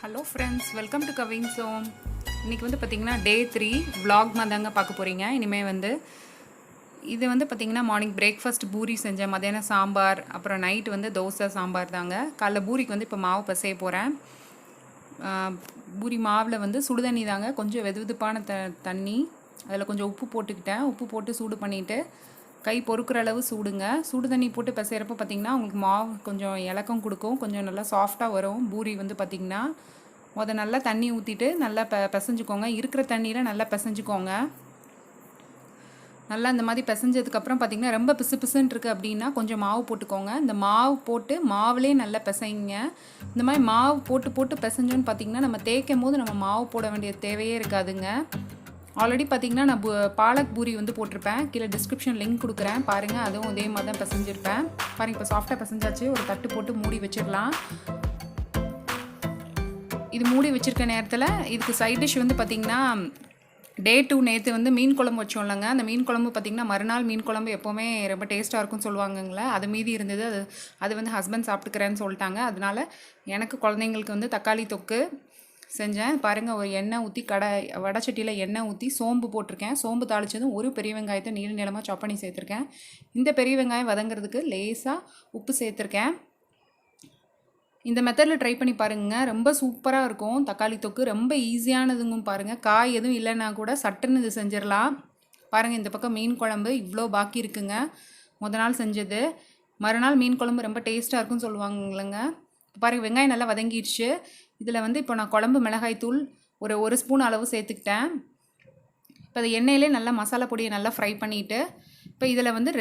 Hello friends, welcome to giving Som. இன்றைக்கி வந்து பார்த்திங்கன்னா டே 3 vlog தாங்க பார்க்க போகிறீங்க. இனிமேல் வந்து இது வந்து பார்த்திங்கன்னா மார்னிங் பிரேக்ஃபாஸ்ட் பூரி செஞ்சேன், மதியானம் சாம்பார், அப்புறம் நைட் வந்து தோசை சாம்பார் தாங்க. காலைல பூரிக்கு வந்து இப்போ மாவு பிசைய போகிறேன். பூரி மாவில் வந்து சுடுதண்ணி தாங்க, கொஞ்சம் வெதுவெதுப்பான தண்ணி, அதில் கொஞ்சம் உப்பு போட்டுக்கிட்டேன். உப்பு போட்டு சூடு பண்ணிவிட்டு கை பொறுக்கிற அளவு சூடுங்க. சுடு தண்ணி போட்டு பிசைகிறப்ப பார்த்திங்கன்னா உங்களுக்கு மாவு கொஞ்சம் இலக்கம் கொடுக்கும், கொஞ்சம் நல்லா சாஃப்டாக வரும். பூரி வந்து பார்த்திங்கன்னா நல்லா தண்ணி ஊற்றிட்டு நல்லா பிசைஞ்சுக்கோங்க. இருக்கிற தண்ணியில் நல்லா பிசைஞ்சுக்கோங்க. நல்லா இந்த மாதிரி பிசைஞ்சதுக்கப்புறம் பார்த்திங்கன்னா ரொம்ப பிசு பிசுன்னு இருக்குது அப்படின்னா கொஞ்சம் மாவு போட்டுக்கோங்க. இந்த மாவு போட்டு மாவுலேயே நல்லா பிசைங்க. இந்த மாதிரி மாவு போட்டு போட்டு பிசைஞ்சோன்னு பார்த்திங்கன்னா நம்ம தேய்க்கும் போது நம்ம மாவு போட வேண்டிய தேவையே இருக்காதுங்க. ஆல்ரெடி பார்த்திங்கன்னா நான் பாலக் பூரி வந்து போட்டிருப்பேன், கீழே டிஸ்கிரிப்ஷன் லிங்க் கொடுக்குறேன் பாருங்கள். அதுவும் இதே மாதிரி தான் பிசைஞ்சிருப்பேன் பாருங்கள். இப்போ சாஃப்டாக பிசைஞ்சாச்சு. ஒரு தட்டு போட்டு மூடி வச்சிடலாம். இது மூடி வச்சுருக்க நேரத்தில் இதுக்கு சைட் டிஷ் வந்து பார்த்திங்கன்னா டே 2 நேற்று வந்து மீன் குழம்பு வச்சோம் இல்லைங்க. அந்த மீன் குழம்பு பார்த்திங்கன்னா மறுநாள் மீன் குழம்பு எப்போவுமே ரொம்ப டேஸ்ட்டாக இருக்கும்னு சொல்லுவாங்கங்களே. அது மீதி இருந்தது. அது வந்து ஹஸ்பண்ட் சாப்பிட்டுக்கிறேன்னு சொல்லிட்டாங்க. அதனால் எனக்கு குழந்தைங்களுக்கு வந்து தக்காளி தொக்கு செஞ்சேன் பாருங்கள். ஒரு எண்ணெய் ஊற்றி வடைச்சட்டியில் எண்ணெய் ஊற்றி சோம்பு போட்டிருக்கேன். சோம்பு தாளித்ததும் ஒரு பெரிய வெங்காயத்தை நீளமாக சாப் பண்ணி சேர்த்துருக்கேன். இந்த பெரிய வெங்காயம் வதங்கிறதுக்கு லேசாக உப்பு சேர்த்துருக்கேன். இந்த மெத்தடில் ட்ரை பண்ணி பாருங்கள், ரொம்ப சூப்பராக இருக்கும். தக்காளி தொக்கு ரொம்ப ஈஸியானதுங்க பாருங்கள். காய் எதுவும் இல்லைன்னா கூட சட்டுன்னு இது செஞ்சிடலாம் பாருங்கள். இந்த பக்கம் மீன் குழம்பு இவ்வளோ பாக்கி இருக்குங்க, நாள் செஞ்சது. மறுநாள் மீன் குழம்பு ரொம்ப டேஸ்ட்டாக இருக்குன்னு சொல்லுவாங்கல்லங்க. பாருங்கள், வெங்காயம் நல்லா வதங்கிடுச்சு. இதில் வந்து இப்போ நான் குழம்பு மிளகாய் தூள் ஒரு ஸ்பூன் அளவு சேர்த்துக்கிட்டேன். இப்போ அது எண்ணெயிலே நல்லா மசாலா பொடியை நல்லா ஃப்ரை பண்ணிவிட்டு இப்போ இதில் வந்து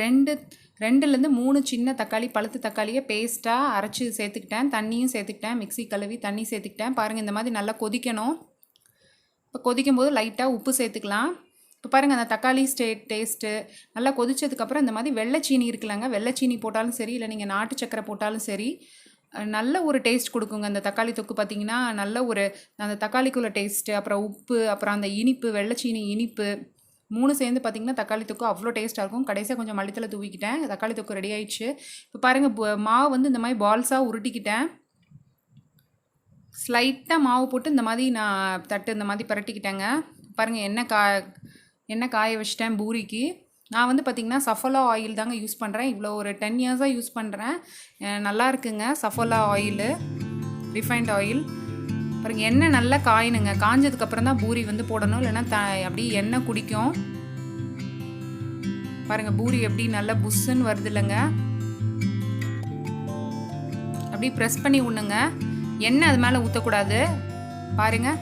2லேருந்து 3 சின்ன தக்காளி, பழுத்து தக்காளியை பேஸ்ட்டாக அரைச்சி சேர்த்துக்கிட்டேன். தண்ணியும் சேர்த்துக்கிட்டேன், மிக்ஸி கழுவி தண்ணி சேர்த்துக்கிட்டேன். பாருங்கள், இந்த மாதிரி நல்லா கொதிக்கணும். இப்போ கொதிக்கும் போது லைட்டாக உப்பு சேர்த்துக்கலாம். இப்போ பாருங்கள், அந்த தக்காளி டேஸ்ட்டு நல்லா கொதிச்சதுக்கப்புறம் இந்த மாதிரி வெள்ளைச்சீனி இருக்குல்லங்க, வெள்ளைச்சீனி போட்டாலும் சரி, இல்லை நீங்கள் நாட்டு சக்கரை போட்டாலும் சரி, நல்ல ஒரு டேஸ்ட் கொடுக்குங்க. அந்த தக்காளி தொக்கு பார்த்திங்கன்னா நல்ல ஒரு அந்த தக்காளிக்குள்ள டேஸ்ட்டு, அப்புறம் உப்பு, அப்புறம் அந்த இனிப்பு, வெள்ளைச்சீனி இனிப்பு 3 சேர்ந்து பார்த்திங்கன்னா தக்காளி தொக்கு அவ்வளோ டேஸ்ட்டாக இருக்கும். கடைசியாக கொஞ்சம் மல்லித்தலை தூவிக்கிட்டேன். தக்காளி தொக்கு ரெடி ஆயிடுச்சு. இப்போ பாருங்கள், மாவு வந்து இந்த மாதிரி பால்ஸாக உருட்டிக்கிட்டேன். ஸ்லைட்டாக மாவு போட்டு இந்த மாதிரி நான் தட்டு இந்த மாதிரி பரட்டிக்கிட்டேங்க. பாருங்கள், எண்ணெய் காய வச்சிட்டேன் பூரிக்கு. நான் வந்து பார்த்திங்கன்னா சஃபோலா ஆயில் தாங்க யூஸ் பண்ணுறேன். இவ்வளோ ஒரு 10 இயர்ஸாக யூஸ் பண்ணுறேன். நல்லா இருக்குங்க சஃபோலா ஆயிலு, ரிஃபைண்ட் ஆயில். பாருங்கள், எண்ணெய் நல்லா காயணுங்க. காஞ்சதுக்கப்புறம் தான் பூரி வந்து போடணும், இல்லைன்னா அப்படியே எண்ணெய் குடிக்கும். பாருங்கள், பூரி எப்படி நல்லா புஷ்ஷுன்னு வருது இல்லைங்க. அப்படியே ப்ரெஸ் பண்ணி விடணுங்க. எண்ணெய் அது மேலே ஊற்றக்கூடாது. பாருங்கள்,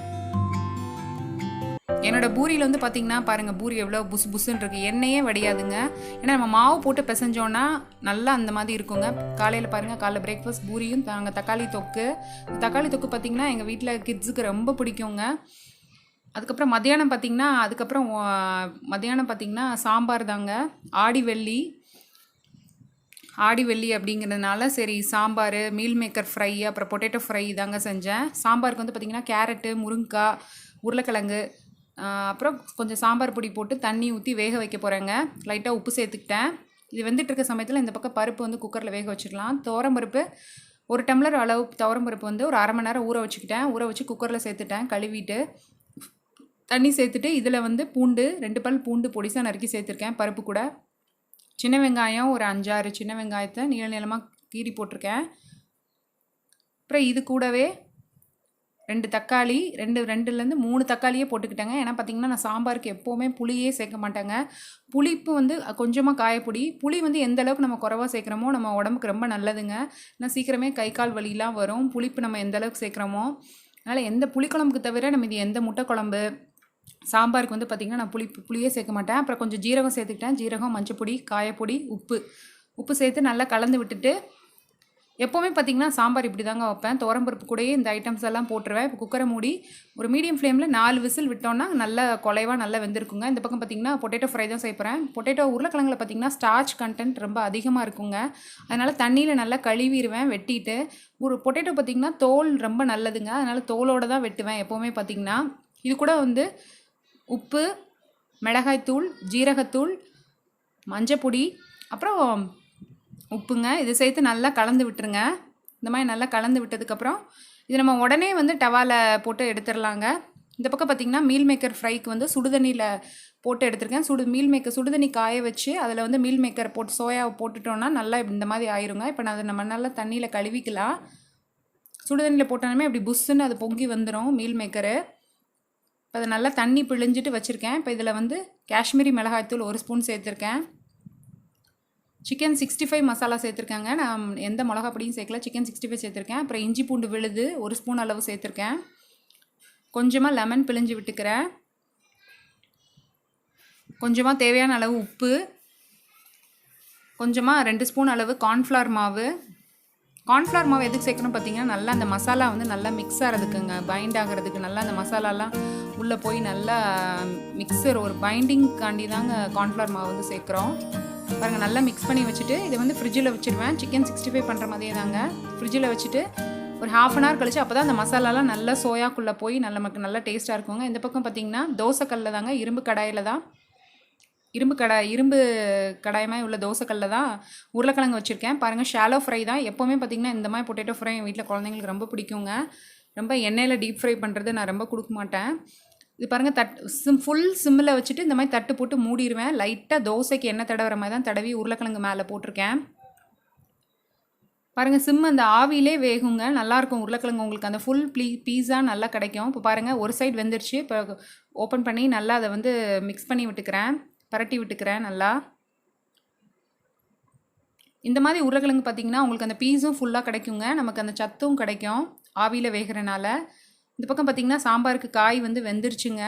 என்னோடய பூரியில் வந்து பார்த்திங்கன்னா பாருங்கள், பூரி எவ்வளோ புஷ்ஷுன்னு இருக்குது. எண்ணெயே வடியாதுங்க. ஏன்னா நம்ம மாவு போட்டு பிசைஞ்சோன்னா நல்லா அந்த மாதிரி இருக்குங்க. காலையில் பாருங்கள், காலைல பிரேக்ஃபாஸ்ட் பூரியும் நாங்கள் தக்காளி தொக்கு பார்த்திங்கன்னா எங்கள் வீட்டில் கிட்ஸுக்கு ரொம்ப பிடிக்குங்க. அதுக்கப்புறம் மத்தியானம் பார்த்திங்கன்னா சாம்பார் தாங்க. ஆடி வெள்ளி அப்படிங்கிறதுனால சரி சாம்பார், மீல் மேக்கர் ஃப்ரை, அப்புறம் பொட்டேட்டோ ஃப்ரை தாங்க செஞ்சேன். சாம்பாருக்கு வந்து பார்த்திங்கன்னா கேரட்டு, முருங்கைக்காய், உருளைக்கிழங்கு, அப்புறம் கொஞ்சம் சாம்பார் பொடி போட்டு தண்ணி ஊற்றி வேக வைக்க போகிறேங்க. லைட்டாக உப்பு சேர்த்துக்கிட்டேன். இது வெந்துட்டு இருக்க சமயத்தில் இந்த பக்கம் பருப்பு வந்து குக்கரில் வேக வச்சிடலாம். துவரம்பருப்பு 1 டம்ளர் அளவு துவரம்பருப்பு வந்து ஒரு அரை மணி நேரம் ஊற வச்சு குக்கரில் சேர்த்துட்டேன். கழுவிட்டு தண்ணி சேர்த்துட்டு இதில் வந்து 2 பல் பூண்டு பொடிசாக நறுக்கி சேர்த்துருக்கேன். பருப்பு கூட சின்ன வெங்காயம் ஒரு 5-6 சின்ன வெங்காயத்தை நீளமாக கீறி போட்டிருக்கேன். அப்புறம் இது கூடவே 2 தக்காளி, 2லேருந்து 3 தக்காளியே போட்டுக்கிட்டேங்க. ஏன்னா பார்த்திங்கன்னா நான் சாம்பாருக்கு எப்போவுமே புளியே சேர்க்க மாட்டேங்க. புளிப்பு வந்து கொஞ்சமாக காயப்பொடி. புளி வந்து எந்த அளவுக்கு நம்ம குறைவா சேர்க்குறோமோ நம்ம உடம்புக்கு ரொம்ப நல்லதுங்க. ஏன்னா சீக்கிரமே கை கால் வலிலாம் வரும், புளிப்பு நம்ம எந்த அளவுக்கு சேர்க்குறோமோ. அதனால் எந்த புளிக்குழம்புக்கு தவிர நம்ம இது எந்த முட்டை குழம்பு, சாம்பாருக்கு வந்து பார்த்திங்கன்னா நான் புளியே சேர்க்க மாட்டேன். அப்புறம் கொஞ்சம் ஜீரகம் சேர்த்துக்கிட்டேன். ஜீரகம், மஞ்சப்பொடி, காயப்பொடி, உப்பு சேர்த்து நல்லா கலந்து விட்டுட்டு எப்போவுமே பார்த்திங்கன்னா சாம்பார் இப்படி தாங்க வைப்பேன். துவரம்பருப்பு கூடயே இந்த ஐட்டம்ஸ் எல்லாம் போட்டுருவேன். இப்போ குக்கரை மூடி ஒரு மீடியம் ஃப்ளேமில் 4 விசில் விட்டோன்னா நல்லா குலைவாக நல்லா வெந்திருக்குங்க. இந்த பக்கம் பார்த்திங்கன்னா பொட்டேட்டோ ஃப்ரை தான் செய்கிறேன். பொட்டேட்டோ உருளைக்கிழங்குல பார்த்திங்கன்னா ஸ்டார்ச் கண்டென்ட் ரொம்ப அதிகமாக இருக்குங்க. அதனால் தண்ணியில் நல்லா கழுவிடுவேன் வெட்டிட்டு. ஒரு பொட்டேட்டோ பார்த்திங்கன்னா தோல் ரொம்ப நல்லதுங்க. அதனால் தோலோடு தான் வெட்டுவேன் எப்போவுமே பார்த்திங்கன்னா. இது கூட வந்து உப்பு, மிளகாய்த்தூள், ஜீரகத்தூள், மஞ்சப்பொடி, அப்புறம் உப்புங்க, இது சேர்த்து நல்லா கலந்து விட்டுருங்க. இந்த மாதிரி நல்லா கலந்து விட்டதுக்கப்புறம் இது நம்ம உடனே வந்து டவால போட்டு எடுத்துடலாங்க. இந்த பக்கம் பார்த்திங்கன்னா மீல் மேக்கர் ஃப்ரைக்கு வந்து சுடுதண்ணியில் போட்டு எடுத்துருக்கேன். மீல் மேக்கர் சுடுதண்ணி காய வச்சு அதில் வந்து மீல் மேக்கர் போட்டு சோயாவை போட்டுட்டோன்னா நல்லா இந்த மாதிரி ஆயிருங்க. இப்போ நான் அதை நம்ம நல்லா தண்ணியில் கழுவிக்கலாம். சுடுதண்ணியில் போட்டாலுமே அப்படி புஷ்ஷுன்னு அது பொங்கி வந்துடும் மீல் மேக்கரு. இப்போ அதை நல்லா தண்ணி பிழிஞ்சிட்டு வச்சுருக்கேன். இப்போ இதில் வந்து காஷ்மீரி மிளகாய்த்தூள் 1 ஸ்பூன் சேர்த்துருக்கேன். சிக்கன் 65 மசாலா சேர்த்துருக்கேங்க. நான் எந்த மிளகா பொடியும் சேர்க்கல, சிக்கன் 65 சேர்த்துருக்கேன். அப்புறம் இஞ்சி பூண்டு விழுது 1 ஸ்பூன் அளவு சேர்த்துருக்கேன். கொஞ்சமாக லெமன் பிழிஞ்சு விட்டுக்கிறேன். கொஞ்சமாக தேவையான அளவு உப்பு, கொஞ்சமாக 2 ஸ்பூன் அளவு கார்ன்ஃப்ளவர் மாவு. கார்ன்ஃப்ளவர் மாவு எதுக்கு சேர்க்கணும் பார்த்தீங்கன்னா, நல்லா அந்த மசாலா வந்து நல்லா மிக்ஸ் ஆகிறதுக்குங்க, பைண்ட் ஆகிறதுக்கு. நல்லா அந்த மசாலாலாம் உள்ளே போய் நல்லா மிக்சர் ஒரு பைண்டிங்காண்டி தாங்க கார்ன்ஃப்ளவர் மாவு வந்து சேர்க்குறோம். பாருங்கள், நல்லா மிக்ஸ் பண்ணி வச்சுட்டு இதை வந்து ஃப்ரிட்ஜில் வச்சுருவேன். சிக்கன் 65 பண்ணுற மாதிரியே தாங்க ஃப்ரிட்ஜில் வச்சுட்டு ஒரு 1/2 hour கழிச்சு அப்போ தான் அந்த மசாலாலாம் நல்லா சோயாக்குள்ளே போய் நமக்கு நல்லா டேஸ்ட்டாக இருக்குங்க. இந்த பக்கம் பார்த்திங்கன்னா தோசைக்கல்லில் தாங்க, இரும்பு கடாயமாக உள்ள தோசைக்கல்லில் தான் உருளைக்கிழங்கு வச்சுருக்கேன். பாருங்கள், ஷாலோ ஃப்ரை தான். எப்போவுமே பார்த்திங்கன்னா இந்த மாதிரி பொட்டேட்டோ ஃப்ரை என் வீட்டில் குழந்தைங்களுக்கு ரொம்ப பிடிக்குங்க. ரொம்ப எண்ணெயில் டீப் ஃப்ரை பண்ணுறது நான் ரொம்ப கொடுக்க மாட்டேன். இது பாருங்கள், ஃபுல் சிம்மில் வச்சுட்டு இந்த மாதிரி தட்டு போட்டு மூடிடுவேன். லைட்டாக தோசைக்கு எண்ணெய் தடவுற மாதிரி தான் தடவி உருளைக்கிழங்கு மேலே போட்டிருக்கேன். பாருங்கள், அந்த ஆவிலே வேகுங்க, நல்லாயிருக்கும் உருளைக்கிழங்கு. உங்களுக்கு அந்த ஃபுல் பீஸாக நல்லா கிடைக்கும். இப்போ பாருங்கள், ஒரு சைடு வெந்துருச்சு. இப்போ ஓப்பன் பண்ணி நல்லா அதை வந்து மிக்ஸ் பண்ணி விட்டுக்கிறேன், பரட்டி விட்டுக்கிறேன் நல்லா. இந்த மாதிரி உருளைக்கிழங்கு பார்த்திங்கன்னா உங்களுக்கு அந்த பீஸும் ஃபுல்லாக கிடைக்குங்க, நமக்கு அந்த சத்தும் கிடைக்கும் ஆவியில் வேகிறனால. இந்த பக்கம் பார்த்திங்கன்னா சாம்பாருக்கு காய் வந்து வெந்துருச்சுங்க.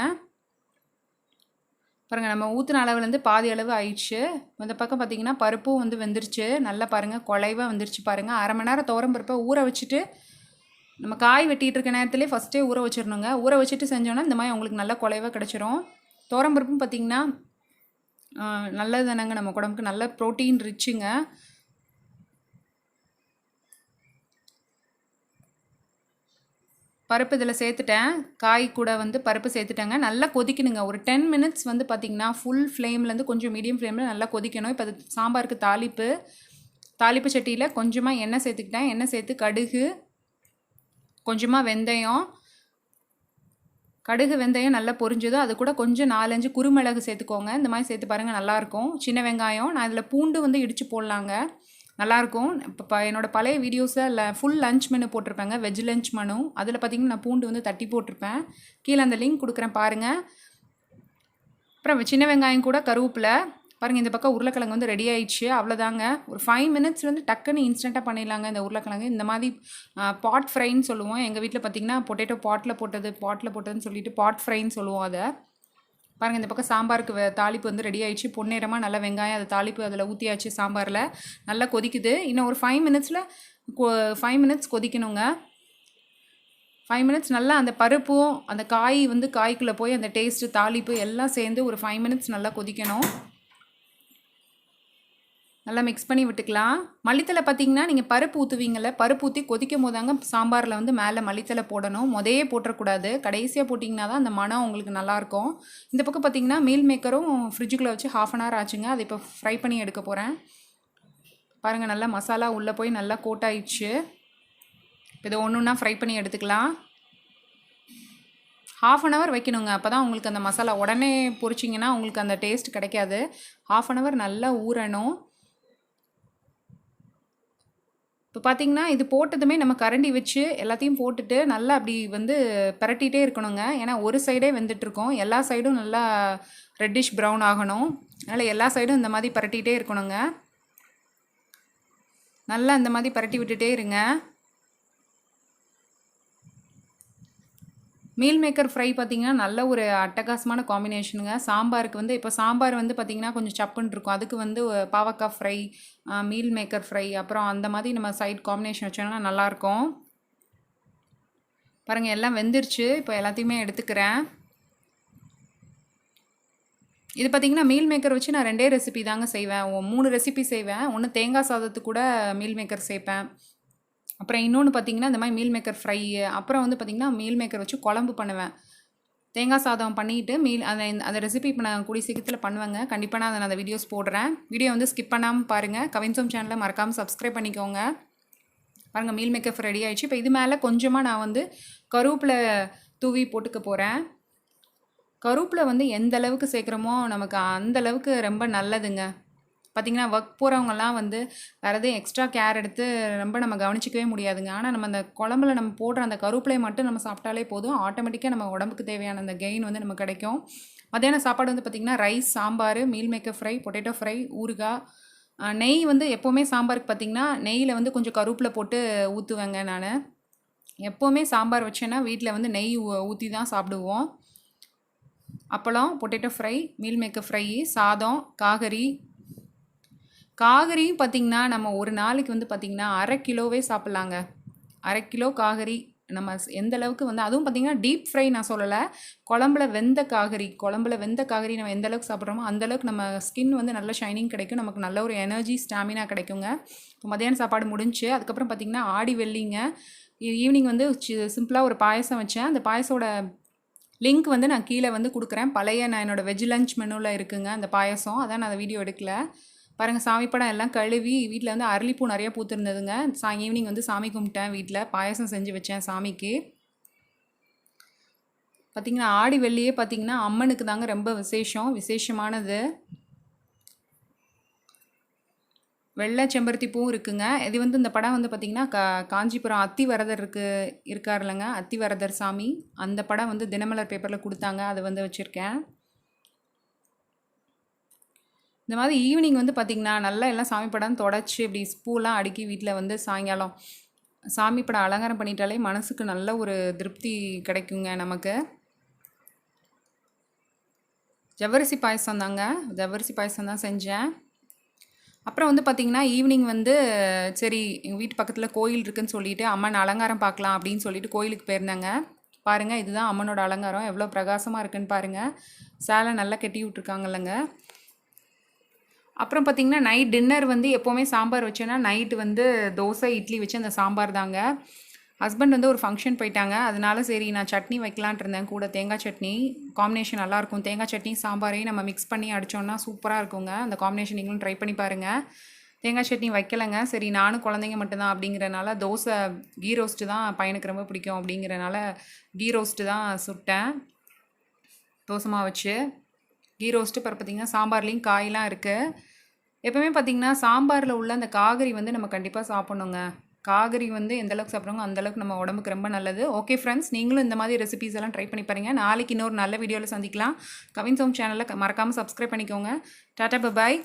பாருங்கள், நம்ம ஊற்றின அளவுலேருந்து பாதி அளவு ஆயிடுச்சு. இந்த பக்கம் பார்த்திங்கன்னா பருப்பும் வந்து வெந்துருச்சு. நல்லா பாருங்கள், குலைவாக வந்துருச்சு பாருங்கள். 1/2 மணி நேரம் துவரம் பருப்பை ஊற வச்சுட்டு, நம்ம காய் வெட்டிகிட்டு இருக்க நேரத்துலேயே ஃபஸ்ட்டே ஊற வச்சிடணுங்க. ஊற வச்சுட்டு செஞ்சோன்னா இந்த மாதிரி உங்களுக்கு நல்லா குலைவாக கிடச்சிரும். துவரம் பருப்பும் பார்த்திங்கன்னா நல்லது தானேங்க, நம்ம உடம்புக்கு நல்ல ப்ரோட்டீன் ரிச்சுங்க. பருப்பு இதில் சேர்த்துட்டேன், காய் கூட வந்து பருப்பு சேர்த்துட்டேங்க. நல்லா கொதிக்கணுங்க. ஒரு 10 minutes வந்து பார்த்திங்கன்னா ஃபுல் ஃப்ளேம்லேருந்து கொஞ்சம் மீடியம் ஃப்ளேமில் நல்லா கொதிக்கணும். இப்போ அது சாம்பாருக்கு தாளிப்பு சட்டியில் கொஞ்சமாக எண்ணெய் சேர்த்துக்கிட்டேன். எண்ணெய் சேர்த்து கடுகு, கொஞ்சமாக வெந்தயம், கடுகு வெந்தயம் நல்லா பொரிஞ்சதும் அது கூட கொஞ்சம் 4-5 குறுமிளகு சேர்த்துக்கோங்க. இந்த மாதிரி சேர்த்து பாருங்கள், நல்லாயிருக்கும். சின்ன வெங்காயம், நான் இதில் பூண்டு வந்து இடித்து போடலாங்க, நல்லாயிருக்கும். இப்போ என்னோடய பழைய வீடியோஸில் ஃபுல் லஞ்ச் மெனு போட்டிருப்பேங்க, வெஜ் லஞ்ச் மெனு. அதில் பார்த்திங்கன்னா நான் பூண்டு வந்து தட்டி போட்டிருப்பேன். கீழே அந்த லிங்க் கொடுக்குறேன் பாருங்கள். அப்புறம் சின்ன வெங்காயம் கூட கருவேப்பிலை. பாருங்கள், இந்த பக்கம் உருளைக்கிழங்கு வந்து ரெடி ஆயிடுச்சு. அவ்வளோதாங்க, ஒரு 5 minutes வந்து டக்குன்னு இன்ஸ்டண்ட்டாக பண்ணிடலாங்க இந்த உருளைக்கிழங்கு. இந்த மாதிரி பாட் ஃப்ரைன்னு சொல்லுவோம். எங்கள் வீட்டில் பார்த்திங்கன்னா பொட்டேட்டோ பாட்டில் போட்டதுன்னு சொல்லிட்டு பாட் ஃப்ரைன்னு சொல்லுவோம் அதை. பாருங்கள், இந்த பக்கம் சாம்பாருக்கு தாளிப்பு வந்து ரெடி ஆயிடுச்சு. பொன்னிறமாக நல்லா வெங்காயம் அதை தாளிப்பு அதில் ஊற்றியாச்சு. சாம்பாரில் நல்லா கொதிக்குது. இன்னும் ஒரு 5 minutes கொதிக்கணுங்க. 5 minutes நல்லா அந்த பருப்பும் அந்த காய் வந்து காய்க்குள்ளே போய் அந்த டேஸ்ட்டு தாளிப்பு எல்லாம் சேர்ந்து ஒரு 5 minutes நல்லா கொதிக்கணும். நல்லா மிக்ஸ் பண்ணி விட்டுக்கலாம். மல்லித்தலை பார்த்திங்கன்னா நீங்கள் பருப்பு ஊற்றுவீங்கள்ல, பருப்பு ஊற்றி கொதிக்கும் போதாங்க சாம்பாரில் வந்து மேலே மல்லித்தலை போடணும். முதையே போட்டுறக்கூடாது, கடைசியாக போட்டிங்கன்னா தான் அந்த மனம் உங்களுக்கு நல்லாயிருக்கும். இந்த பக்கம் பார்த்திங்கன்னா மீல் மேக்கரும் ஃப்ரிட்ஜுக்குள்ளே வச்சு 1/2 hour ஆச்சுங்க. அதை இப்போ ஃப்ரை பண்ணி எடுக்க போகிறேன். பாருங்கள், நல்லா மசாலா உள்ளே போய் நல்லா கோட் ஆயிடுச்சு. இதை ஒன்றுன்னா ஃப்ரை பண்ணி எடுத்துக்கலாம். 1/2 hour வைக்கணுங்க, அப்போ தான் உங்களுக்கு அந்த மசாலா உடனே பொரிச்சிங்கன்னா உங்களுக்கு அந்த டேஸ்ட் கிடைக்காது. 1/2 hour நல்லா ஊறணும். இப்போ பார்த்திங்கன்னா இது போட்டதுமே நம்ம கரண்டி வச்சு எல்லாத்தையும் போட்டுட்டு நல்லா அப்படி வந்து பரட்டிகிட்டே இருக்கணுங்க. ஏன்னா ஒரு சைடே வெந்துட்டுருக்கோம், எல்லா சைடும் நல்லா ரெட்டிஷ் ப்ரௌன் ஆகணும். அதனால் எல்லா சைடும் இந்த மாதிரி பரட்டிகிட்டே இருக்கணுங்க. நல்லா இந்த மாதிரி பரட்டி விட்டுட்டே இருங்க. மீல் மேக்கர் ஃப்ரை பார்த்திங்கன்னா நல்ல ஒரு அட்டகாசமான காம்பினேஷனுங்க சாம்பாருக்கு வந்து. இப்போ சாம்பார் வந்து பார்த்திங்கன்னா கொஞ்சம் சப்புன்னு இருக்கும், அதுக்கு வந்து பாவக்காய் ஃப்ரை, மீல் மேக்கர் ஃப்ரை, அப்புறம் அந்த மாதிரி நம்ம சைட் காம்பினேஷன் வச்சோம்னா நல்லாயிருக்கும். பாருங்கள், எல்லாம் வெந்துருச்சு. இப்போ எல்லாத்தையுமே எடுத்துக்கிறேன். இது பார்த்திங்கன்னா மீல் மேக்கர் வச்சு நான் 2 ரெசிபி தாங்க செய்வேன், 3 ரெசிபி செய்வேன். ஒன்று தேங்காய் சாதத்துக்கு கூட மீல் மேக்கர் சேர்ப்பேன். அப்புறம் இன்னொன்று பார்த்திங்கன்னா இந்த மாதிரி மீல் மேக்கர் ஃப்ரை. அப்புறம் வந்து பார்த்திங்கன்னா மீல் மேக்கர் வச்சு குழம்பு பண்ணுவேன். தேங்காய் சாதம் பண்ணிவிட்டு அந்த ரெசிபி இப்போ நான் கூடிய சீக்கிரத்தில் பண்ணுவேங்க. கண்டிப்பாக நான் அந்த வீடியோஸ் போடுறேன். வீடியோ வந்து ஸ்கிப் பண்ணாமல் பாருங்கள். கவின்சோம் சேனலை மறக்காமல் சப்ஸ்கிரைப் பண்ணிக்கோங்க. பாருங்கள் மீல் மேக்கர் ரெடி ஆயிடுச்சு. இப்போ இது மேலே கொஞ்சமாக நான் வந்து கருவேப்பிலை தூவி போட்டுக்க போகிறேன். கருவேப்பிலை வந்து எந்த அளவுக்கு சேர்க்குறோமோ நமக்கு அந்த அளவுக்கு ரொம்ப நல்லதுங்க. பார்த்திங்கன்னா ஒர்க் போகிறவங்கலாம் வந்து வேறு எதுவும் எக்ஸ்ட்ரா கேர் எடுத்து ரொம்ப நம்ம கவனிச்சிக்கவே முடியாதுங்க. ஆனால் நம்ம அந்த குழம்புல நம்ம போடுற அந்த கருவேப்பிலையை மட்டும் நம்ம சாப்பிட்டாலே போதும், ஆட்டோமேட்டிக்காக நம்ம உடம்புக்கு தேவையான அந்த கெயின் வந்து நமக்கு கிடைக்கும். மத்தியான சாப்பாடு வந்து பார்த்திங்கன்னா rice, sambar, meal maker fry, potato fry, ஊறுகாய், நெய் வந்து எப்போவுமே சாம்பாருக்கு பார்த்திங்கன்னா நெய்யில் வந்து கொஞ்சம் கருவேப்பிலை போட்டு ஊற்றுவேங்க. நான் எப்போவுமே சாம்பார் வச்சேன்னா வீட்டில் வந்து நெய் ஊற்றி தான் சாப்பிடுவோம். அப்பளம், potato fry, meal maker fry, சாதம், காகரியும் பார்த்திங்கன்னா நம்ம ஒரு நாளைக்கு வந்து பார்த்திங்கன்னா 1/2 கிலோவே சாப்பிட்லாங்க. 1/2 கிலோ காகரி நம்ம எந்த அளவுக்கு வந்து அதுவும் பார்த்திங்கன்னா டீப் ஃப்ரை நான் சொல்லலை, குழம்புல வெந்த காகரி நம்ம எந்த அளவுக்கு சாப்பிட்றோமோ அந்தளவுக்கு நம்ம ஸ்கின் வந்து நல்ல ஷைனிங் கிடைக்கும், நமக்கு நல்ல ஒரு எனர்ஜி ஸ்டாமினா கிடைக்குங்க. இப்போ மத்தியான சாப்பாடு முடிஞ்சு அதுக்கப்புறம் பார்த்திங்கன்னா ஆடி வெள்ளிங்க. ஈவினிங் வந்து சிம்பிளாக ஒரு பாயசம் வச்சேன். அந்த பாயசோட லிங்க் வந்து நான் கீழே வந்து கொடுக்குறேன். பழைய நான் என்னோடய வெஜ் லஞ்ச் மெனுவில் இருக்குங்க அந்த பாயசம். அதான் நான் அந்த வீடியோ எடுக்கல. பாருங்கள், சாமி படம் எல்லாம் கழுவி வீட்டில் வந்து அரளிப்பூ நிறையா பூத்துருந்ததுங்க. ஈவினிங் வந்து சாமி கும்பிட்டேன், வீட்டில் பாயசம் செஞ்சு வச்சேன் சாமிக்கு. பார்த்திங்கன்னா ஆடி வெள்ளியே பார்த்திங்கன்னா அம்மனுக்கு தாங்க ரொம்ப விசேஷமானது. வெள்ளை செம்பருத்தி பூ இருக்குங்க. இது வந்து இந்த படம் வந்து பார்த்திங்கன்னா காஞ்சிபுரம் அத்திவரதர் இருக்கார் இல்லைங்க, அத்திவரதர் சாமி. அந்த படம் வந்து தினமலர் பேப்பரில் கொடுத்தாங்க, அதை வந்து வச்சுருக்கேன். இந்த மாதிரி ஈவினிங் வந்து பார்த்திங்கன்னா நல்லா எல்லாம் சாமி படம் தொடச்சி இப்படி பூலாம் அடுக்கி வீட்டில் வந்து சாயங்காலம் சாமி படம் அலங்காரம் பண்ணிட்டாலே மனசுக்கு நல்ல ஒரு திருப்தி கிடைக்குங்க நமக்கு. ஜவ்வரிசி பாயசம் தான் செஞ்சேன். அப்புறம் வந்து பார்த்திங்கன்னா ஈவினிங் வந்து சரி எங்கள் வீட்டு பக்கத்தில் கோயில் இருக்குதுன்னு சொல்லிவிட்டு அம்மன் அலங்காரம் பார்க்கலாம் அப்படின்னு சொல்லிட்டு கோயிலுக்கு போயிருந்தாங்க. பாருங்கள், இதுதான் அம்மனோட அலங்காரம், எவ்வளோ பிரகாசமாக இருக்குன்னு பாருங்கள். சேலை நல்லா கட்டி விட்ருக்காங்கல்லங்க. அப்புறம் பார்த்திங்கன்னா நைட் டின்னர் வந்து எப்போவுமே சாம்பார் வச்சேன்னா நைட்டு வந்து தோசை, இட்லி வச்சு அந்த சாம்பார் தாங்க. ஹஸ்பண்ட் வந்து ஒரு ஃபங்க்ஷன் போயிட்டாங்க, அதனால சரி நான் சட்னி வைக்கலான்ட்டு இருந்தேன், கூட தேங்காய் சட்னி. காம்பினேஷன் நல்லாயிருக்கும், தேங்காய் சட்னி சாம்பாரையும் நம்ம மிக்ஸ் பண்ணி அடித்தோன்னா சூப்பராக இருக்குங்க. அந்த காம்பினேஷன் நீங்களும் ட்ரை பண்ணி பாருங்கள். தேங்காய் சட்னி வைக்கலைங்க, சரி நானும் குழந்தைங்க மட்டும்தான் அப்படிங்கிறனால தோசை கீ ரோஸ்ட்டு தான் பையனுக்கு ரொம்ப பிடிக்கும் அப்படிங்கிறனால கீ ரோஸ்ட்டு தான் சுட்டேன், தோசை மாவு வச்சு கீ ரோஸ்ட்டு. அப்புறம் பார்த்திங்கன்னா சாம்பார்லேயும் காயெலாம் இருக்குது. எப்போவுமே பார்த்திங்கன்னா சாம்பாரில் உள்ள அந்த காகரி வந்து நம்ம கண்டிப்பாக சாப்பிட்ணுங்க. காகரி வந்து எந்தளவுக்கு சாப்பிட்றோங்க அந்தளவுக்கு நம்ம உடம்புக்கு ரொம்ப நல்லது. ஓகே ஃப்ரெண்ட்ஸ், நீங்களும் இந்த மாதிரி ரெசிபீஸ் எல்லாம் ட்ரை பண்ணி பாருங்கள். நாளைக்கு இன்னொரு நல்ல வீடியோவில் சந்திக்கலாம். கவின் சோம் சேனலில் மறக்காமல் சப்ஸ்கிரைப் பண்ணிக்கோங்க. டாட்டா, பாய்.